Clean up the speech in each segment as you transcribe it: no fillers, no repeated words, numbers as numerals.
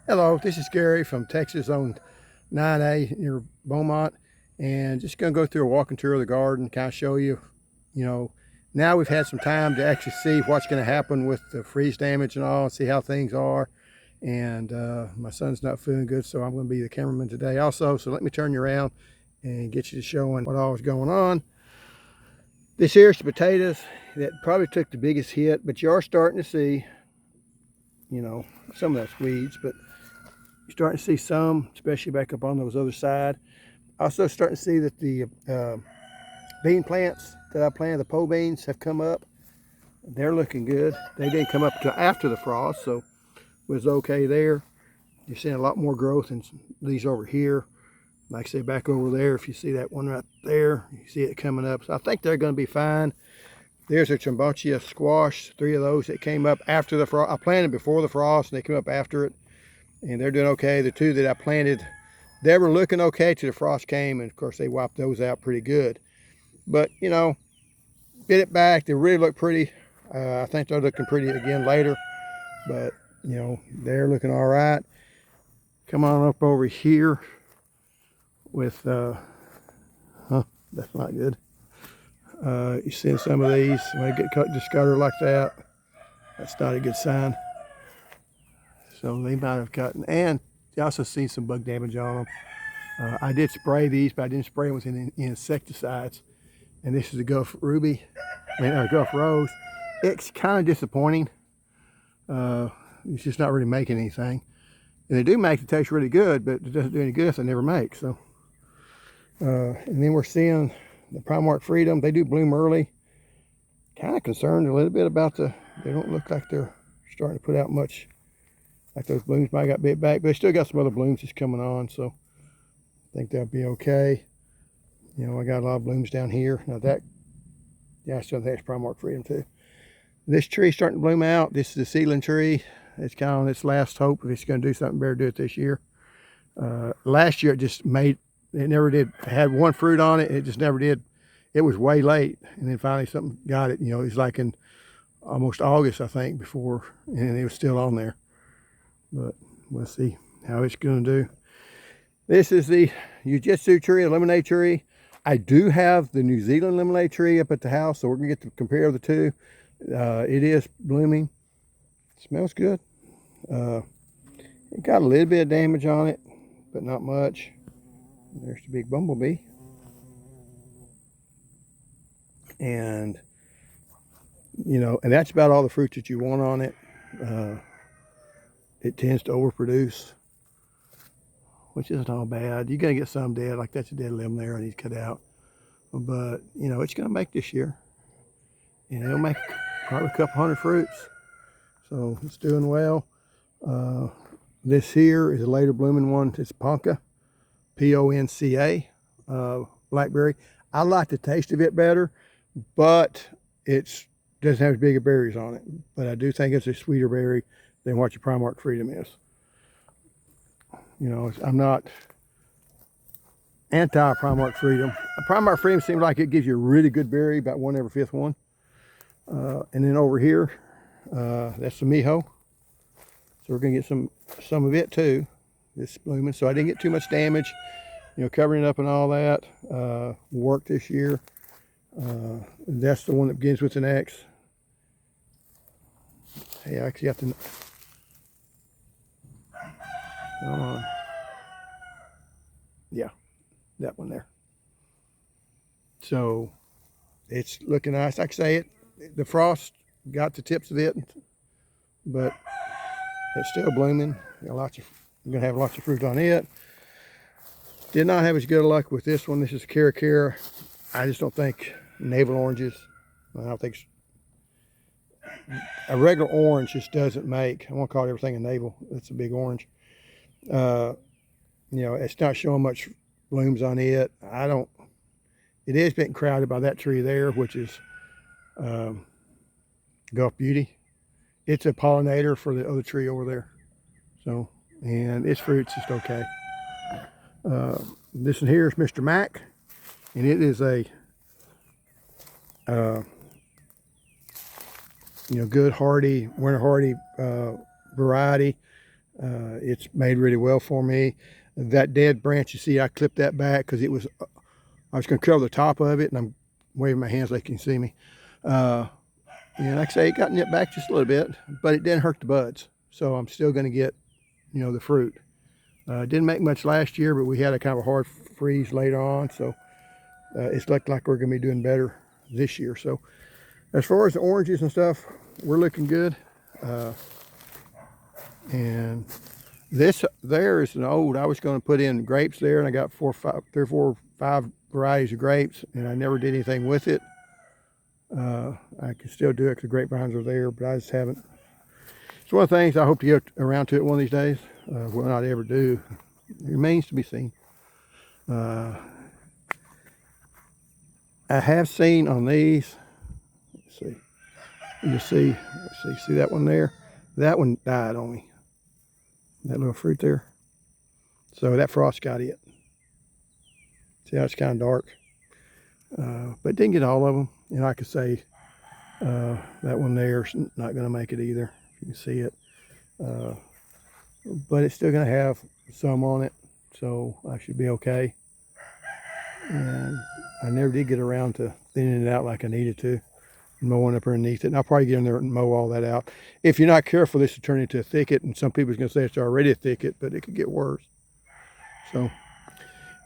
Hello, this is Gary from Texas on 9A near Beaumont, and just going to go through a walking tour of the garden, kind of show you, now we've had some time to actually see what's going to happen with the freeze damage and all, and see how things are. And my son's not feeling good, so I'm going to be the cameraman today also. So let me turn you around and get you to showing what all is going on. This here's the potatoes that probably took the biggest hit, but you are starting to see, some of that's weeds, but you're starting to see some, especially back up on those other side. Also starting to see that the bean plants that I planted, the pole beans, have come up. They're looking good. They didn't come up until after the frost, so it was okay there. You're seeing a lot more growth in these over here. Like I say, back over there, if you see that one right there, you see it coming up. So I think they're going to be fine. There's a Chimbochia squash, 3 of those that came up after the frost. I planted before the frost, and they came up after it. And they're doing okay. The 2 that I planted, they were looking okay till the frost came, and of course they wiped those out pretty good. But bit it back. They really look pretty. I think they're looking pretty again later, but they're looking all right. Come on up over here with that's not good. You see some of these when they get cut discolored like that, that's not a good sign. So they might have gotten, and you also see some bug damage on them. I did spray these, but I didn't spray them with any insecticides. And this is the Gulf Ruby, Gulf Rose. It's kind of disappointing. It's just not really making anything. And they do make it taste really good, but it doesn't do any good if they never make. So, and then we're seeing the Primark Freedom. They do bloom early. Kind of concerned a little bit about they don't look like they're starting to put out much. Like those blooms might got bit back, but they still got some other blooms just coming on, so I think that'll be okay. I got a lot of blooms down here. Now I still think it's Primark Freedom too. This tree's starting to bloom out. This is the seedling tree. It's kind of on its last hope. If it's going to do something, better do it this year. Last year it never did. It had one fruit on it. It just never did. It was way late, and then finally something got it. It was like in almost August, I think, before, and it was still on there. But we'll see how it's going to do. This is the Ujitsu tree, a lemonade tree. I do have the New Zealand lemonade tree up at the house, so we're going to get to compare the two. It is blooming. Smells good. It got a little bit of damage on it, but not much. There's the big bumblebee. And, and that's about all the fruit that you want on it. It tends to overproduce, which isn't all bad. You're going to get some dead, like that's a dead limb there, and he's cut out. But, it's going to make this year. And it'll make probably a couple hundred fruits. So it's doing well. This here is a later blooming one. It's Ponca, P-O-N-C-A, blackberry. I like the taste of it better, but it doesn't have as big of berries on it. But I do think it's a sweeter berry than what your Primark Freedom is. I'm not anti-Primark Freedom. A Primark Freedom seems like it gives you a really good berry, about 1 every 5th one. And then over here, that's the Miho. So we're gonna get some of it too. It's blooming, so I didn't get too much damage. Covering it up and all that. Worked this year. That's the one that begins with an X. Hey, I actually have to. Yeah, that one there. So it's looking nice. Like I say, the frost got the tips of it, but it's still blooming. You're gonna have lots of fruit on it. Did not have as good luck with this one. This is Cara Cara. I just don't think navel oranges. I don't think a regular orange just doesn't make. I won't call everything a navel. It's a big orange. It's not showing much blooms on it. It is getting crowded by that tree there, which is Gulf Beauty. It's a pollinator for the other tree over there. So, and its fruit's just okay. This one here is Mr. Mac, and it is a good hardy, winter hardy variety. It's made really well for me. That dead branch, you see, I clipped that back because I was going to cover the top of it, and I'm waving my hands like you can see me. And like I say, it got nipped back just a little bit, but it didn't hurt the buds. So I'm still going to get, the fruit. Didn't make much last year, but we had a kind of a hard freeze later on. So it's looked like we're going to be doing better this year. So as far as the oranges and stuff, we're looking good. And this there is an old, I was going to put in grapes there, and I got 3 or 4, 5 varieties of grapes, and I never did anything with it. I can still do it because the grapevines are there, but I just haven't. It's one of the things I hope to get around to it one of these days. Will not ever do. It remains to be seen. I have seen on these, let's see, you see, see that one there? That one died on me. That little fruit there. So that frost got it. See how it's kind of dark? But didn't get all of them. And I could say that one there's not going to make it either. You can see it. But it's still going to have some on it. So I should be okay. And I never did get around to thinning it out like I needed to. Mowing up underneath it. And I'll probably get in there and mow all that out. If you're not careful, this will turn into a thicket. And some people's going to say it's already a thicket, but it could get worse. So,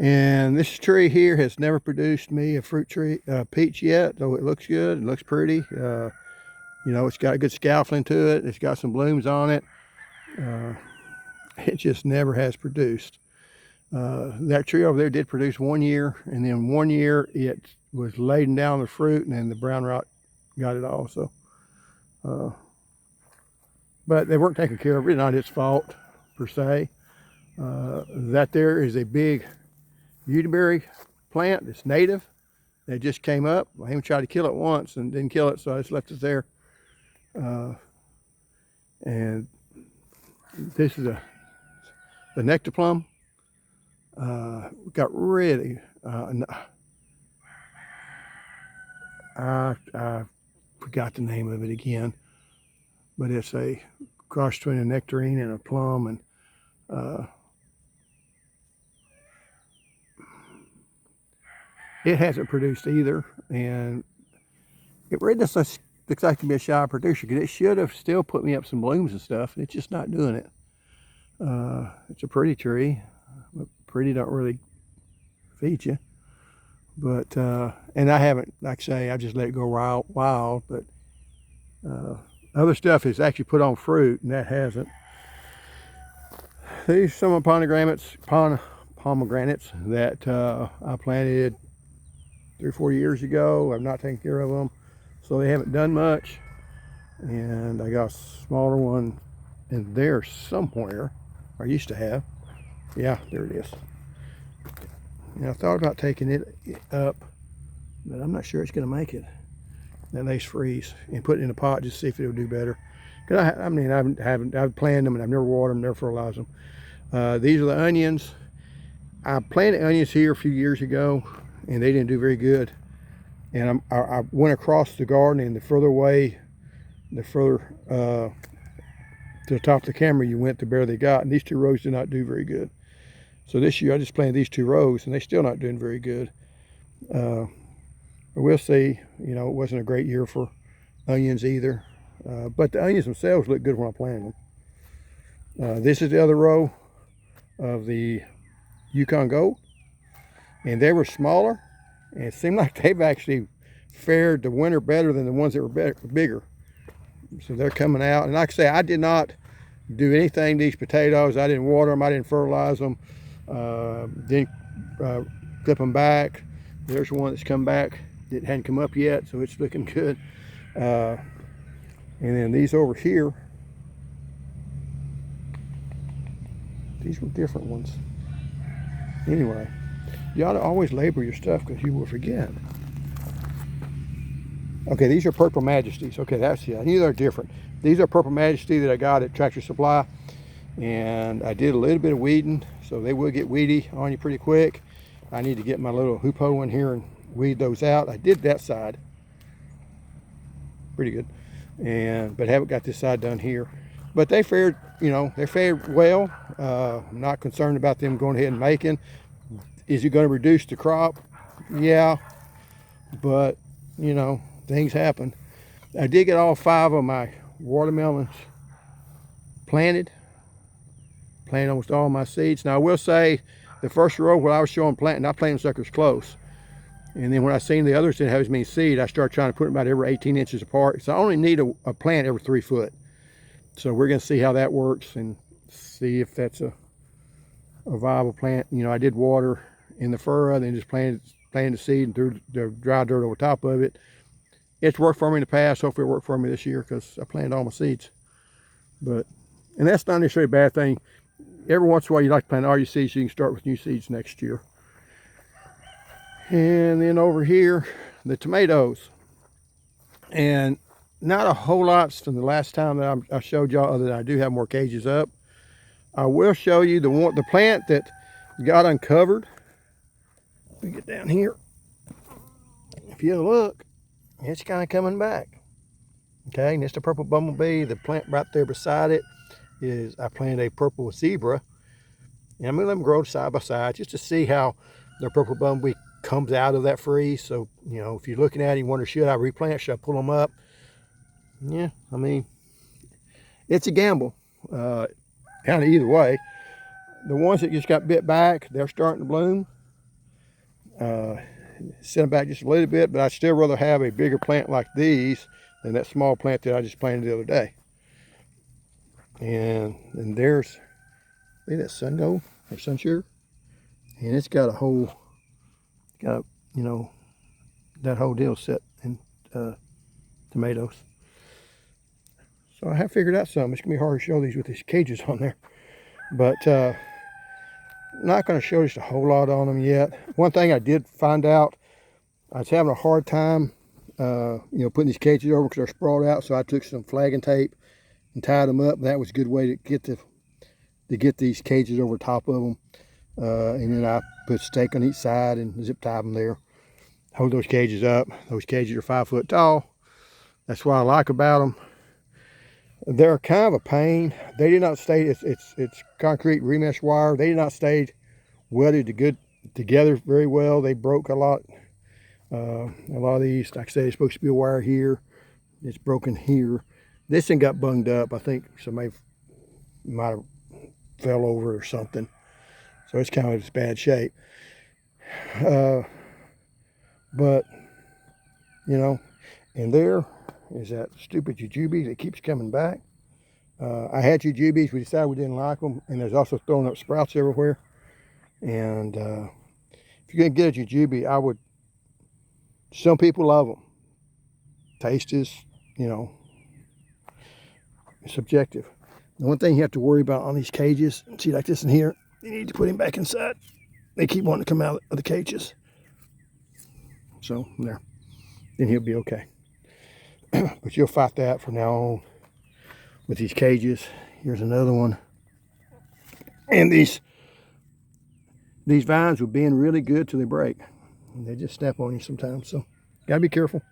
and this tree here has never produced me a fruit tree, peach yet, though it looks good. It looks pretty. It's got a good scaffolding to it. It's got some blooms on it. It just never has produced. That tree over there did produce 1 year, and then 1 year it was laden down the fruit, and then the brown rot got it all. So, but they weren't taken care of. It's not its fault per se. That there is a big beautyberry plant that's native. They just came up. I even tried to kill it once and didn't kill it, so I just left it there. And this is the Nectaplum. Got really, I forgot the name of it again, but it's a cross between a nectarine and a plum, and it hasn't produced either, and it really just looks like to be a shy producer, because it should have still put me up some blooms and stuff, and it's just not doing it. It's a pretty tree, but pretty don't really feed you. But, and I haven't, like I say, I just let it go wild, but other stuff is actually put on fruit, and that hasn't. These are some of the pomegranates that I planted 3 or 4 years ago. I've not taken care of them, so they haven't done much. And I got a smaller one in there somewhere. I used to have. Yeah, there it is. And I thought about taking it up, but I'm not sure it's going to make it. That nice freeze, and put it in a pot just to see if it'll do better. Cause I've planted them, and I've never watered them, never fertilized them. These are the onions. I planted onions here a few years ago, and they didn't do very good. And I went across the garden, and the further away, the further to the top of the camera you went, the better they got. And these 2 rows did not do very good. So this year I just planted these 2 rows, and they're still not doing very good. But we'll see. It wasn't a great year for onions either. But the onions themselves look good when I planted them. This is the other row of the Yukon Gold, and they were smaller, and it seemed like they've actually fared the winter better than the ones that were bigger. So they're coming out, and like I say, I did not do anything to these potatoes. I didn't water them, I didn't fertilize them, didn't clip them back. There's one that's come back that hadn't come up yet, so it's looking good. And then these over here, these were different ones. Anyway, you ought to always label your stuff, because you will forget. Okay, these are Purple Majesties. Okay, I knew they're different. These are Purple Majesty that I got at Tractor Supply, and I did a little bit of weeding, so they will get weedy on you pretty quick. I need to get my little hoop hoe in here and weed those out. I did that side pretty good, but haven't got this side done here. But they fared you know, they're fed well. I'm not concerned about them going ahead and making. Is it going to reduce the crop? Yeah, but you know, things happen. I did get all 5 of my watermelons planted almost all my seeds. Now I will say the first row where I was showing planting, I planted suckers close. And then when I seen the others didn't have as many seed, I started trying to put them about every 18 inches apart. So I only need a plant every 3 foot. So we're going to see how that works and see if that's a viable plant. You know, I did water in the furrow, then just planted the seed and threw the dry dirt over top of it. It's worked for me in the past. Hopefully it worked for me this year because I planted all my seeds. And that's not necessarily a bad thing. Every once in a while you like to plant all your seeds so you can start with new seeds next year. And then over here, the tomatoes. And not a whole lot from the last time that I showed y'all, other than I do have more cages up. I will show you the plant that got uncovered. Let me get down here. If you look, it's kind of coming back. Okay, and it's the purple bumblebee. The plant right there beside it is, I planted a purple zebra. And I'm going to let them grow side by side just to see how the purple bumblebee comes out of that freeze. So, you know, if you're looking at it, you wonder, should I replant? Should I pull them up? Yeah, I mean, it's a gamble. Kind of either way. The ones that just got bit back, they're starting to bloom. Set them back just a little bit, but I'd still rather have a bigger plant like these than that small plant that I just planted the other day. And there's, look at that Sungo or Sunsugar. And it's got a whole, you know, that whole deal set in tomatoes. So I have figured out something. It's going to be hard to show these with these cages on there. But not going to show just a whole lot on them yet. One thing I did find out, I was having a hard time, you know, putting these cages over because they're sprawled out. So I took some flagging tape and tied them up. That was a good way to get these cages over top of them. And then I put a stake on each side and zip tie them there. Hold those cages up. Those cages are 5 foot tall. That's what I like about them. They're kind of a pain. They did not stay, it's concrete remesh wire. They did not stay welded together very well. They broke a lot. A lot of these, like I said, it's supposed to be a wire here. It's broken here. This thing got bunged up. I think somebody might have fell over or something. So it's kind of in bad shape. But, you know, and there is that stupid jujube that keeps coming back. I had jujubes. We decided we didn't like them. And there's also throwing up sprouts everywhere. And if you're going to get a jujube, I would, some people love them. Taste is, you know, subjective. The one thing you have to worry about on these cages, see like this in here, you need to put him back inside. They keep wanting to come out of the cages. So there, then he'll be okay. But you'll fight that from now on with these cages. Here's another one. And these vines will bend really good till they break. And they just snap on you sometimes. So gotta be careful.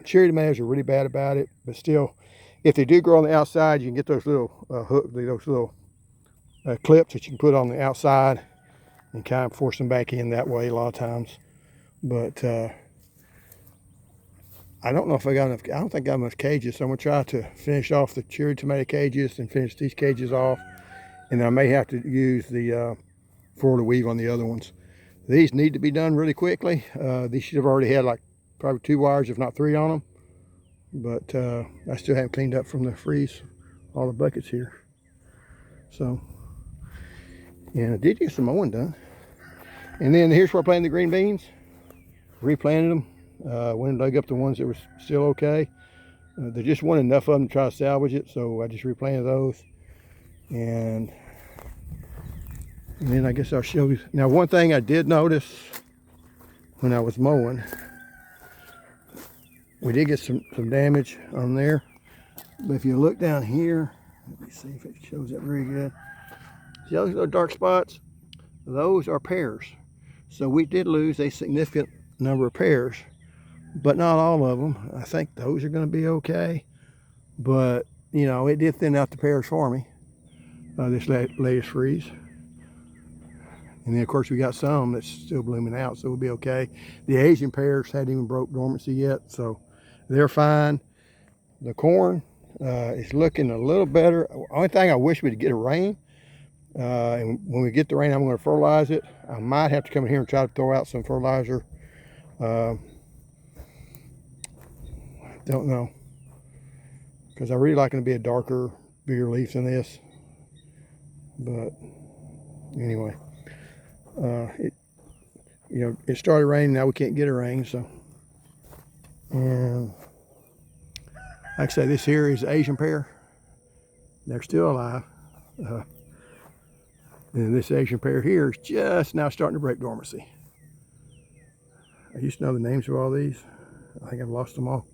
Cherry tomatoes are really bad about it, but still, if they do grow on the outside, you can get those little those little clips that you can put on the outside and kind of force them back in that way a lot of times. But I don't know if I got enough. I don't think I got enough cages, so I'm gonna try to finish off the cherry tomato cages and finish these cages off, and then I may have to use the Florida weave on the other ones. These need to be done really quickly. These should have already had like probably 2 wires, if not 3 on them. But I still haven't cleaned up from the freeze all the buckets here. So, and I did get some mowing done. And then here's where I planted the green beans. Replanted them. Went and dug up the ones that were still okay. There just wasn't enough of them to try to salvage it, so I just replanted those. And then I guess I'll show you. Now, one thing I did notice when I was mowing, we did get some damage on there. But if you look down here, let me see if it shows that very good. See those little dark spots? Those are pears. So we did lose a significant number of pears, but not all of them. I think those are going to be okay. But you know, it did thin out the pears for me, this latest freeze. And then of course we got some that's still blooming out, so we'll be okay. The Asian pears hadn't even broke dormancy yet, so they're fine. The corn is looking a little better. Only thing I wish we'd get a rain. And when we get the rain, I'm going to fertilize it. I might have to come in here and try to throw out some fertilizer. Don't know, because I really like it to be a darker, bigger leaf than this. But anyway, it started raining. Now we can't get a rain, so. And like I say, this here is the Asian pear. They're still alive. And this Asian pear here is just now starting to break dormancy. I used to know the names of all these. I think I've lost them all.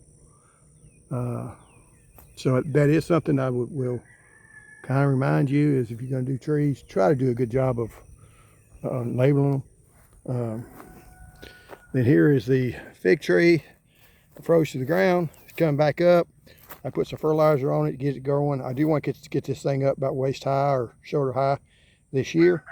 So that is something I will kind of remind you, is if you're going to do trees, try to do a good job of labeling them. Then here is the fig tree. It froze to the ground. It's coming back up. I put some fertilizer on it to get it going. I do want to get this thing up about waist high or shoulder high this year.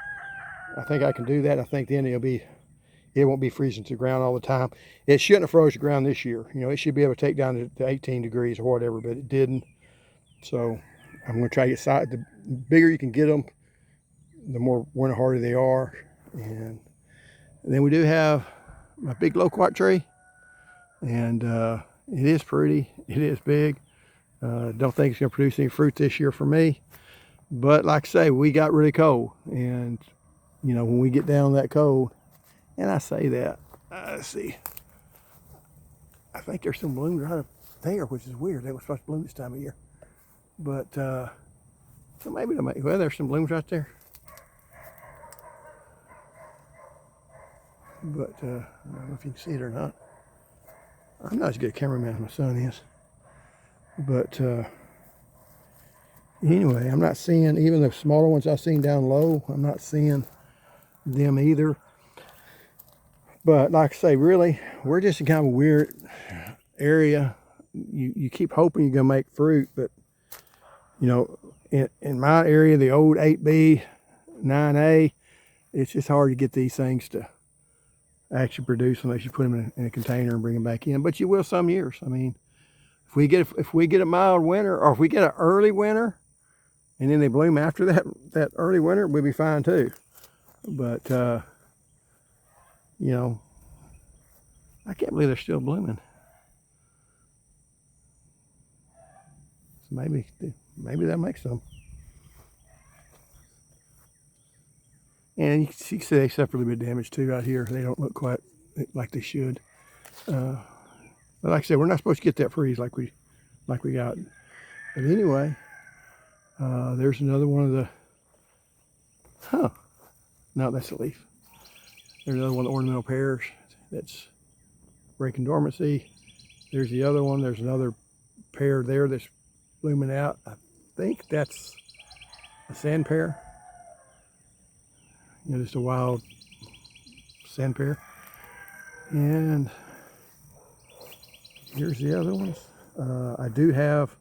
I think I can do that. I think then it won't be freezing to the ground all the time. It shouldn't have froze the ground this year. You know, it should be able to take down to 18 degrees or whatever, but it didn't. So I'm going to try to get size. The bigger you can get them, the more winter hardy they are. And then we do have my big loquat tree, and it is pretty. It is big. Don't think it's going to produce any fruit this year for me. But like I say, we got really cold, and you know, when we get down that cold, and I say that, let's see, I think there's some blooms right up there, which is weird. They were supposed to bloom this time of year. But, so maybe well, there's some blooms right there. But, I don't know if you can see it or not. I'm not as good a cameraman as my son is. But, anyway, I'm not seeing, even the smaller ones I've seen down low, I'm not seeing them either. But like I say, really, we're just in kind of a weird area. You keep hoping you're going to make fruit, but, you know, in my area, the old 8B, 9A, it's just hard to get these things to actually produce unless you put them in a container and bring them back in. But you will some years. I mean, if we get a mild winter, or if we get an early winter, and then they bloom after that early winter, we'll be fine too. But, you know, I can't believe they're still blooming. So maybe that makes some. And you can see they suffer a little bit of damage too right here. They don't look quite like they should. But like I said, we're not supposed to get that freeze like we got. But anyway, there's another one of the, no, that's a leaf. There's another one of the ornamental pears that's breaking dormancy. There's the other one. There's another pear there that's blooming out. I think that's a sand pear. You know, just a wild sand pear. And here's the other ones. I do have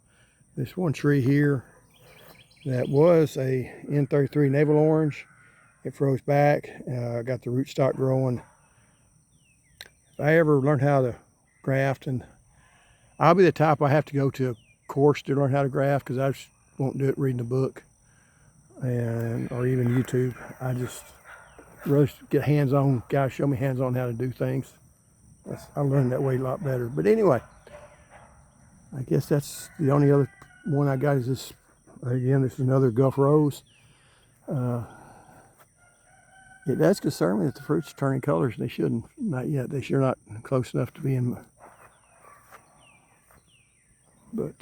this one tree here that was a N33 navel orange. It froze back. I got the rootstock growing. If I ever learn how to graft, and I'll be the type I have to go to a course to learn how to graft, because I just won't do it reading a book or even YouTube. I just rather get hands-on. Guys show me hands-on how to do things. I learned that way a lot better. But anyway, I guess that's the only other one I got is this. Again, this is another Gulf Rose. It does concern me that the fruit's turning colors. They shouldn't. Not yet. They sure not close enough to being. But,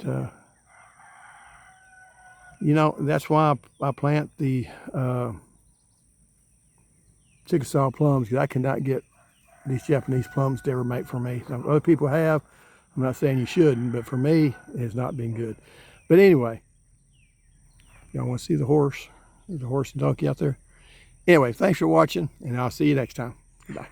you know, that's why I plant the Chickasaw plums, because I cannot get these Japanese plums to ever make for me. Now, other people have. I'm not saying you shouldn't, but for me, it has not been good. But anyway, y'all want to see the horse? There's a horse and donkey out there. Anyway, thanks for watching, and I'll see you next time. Bye.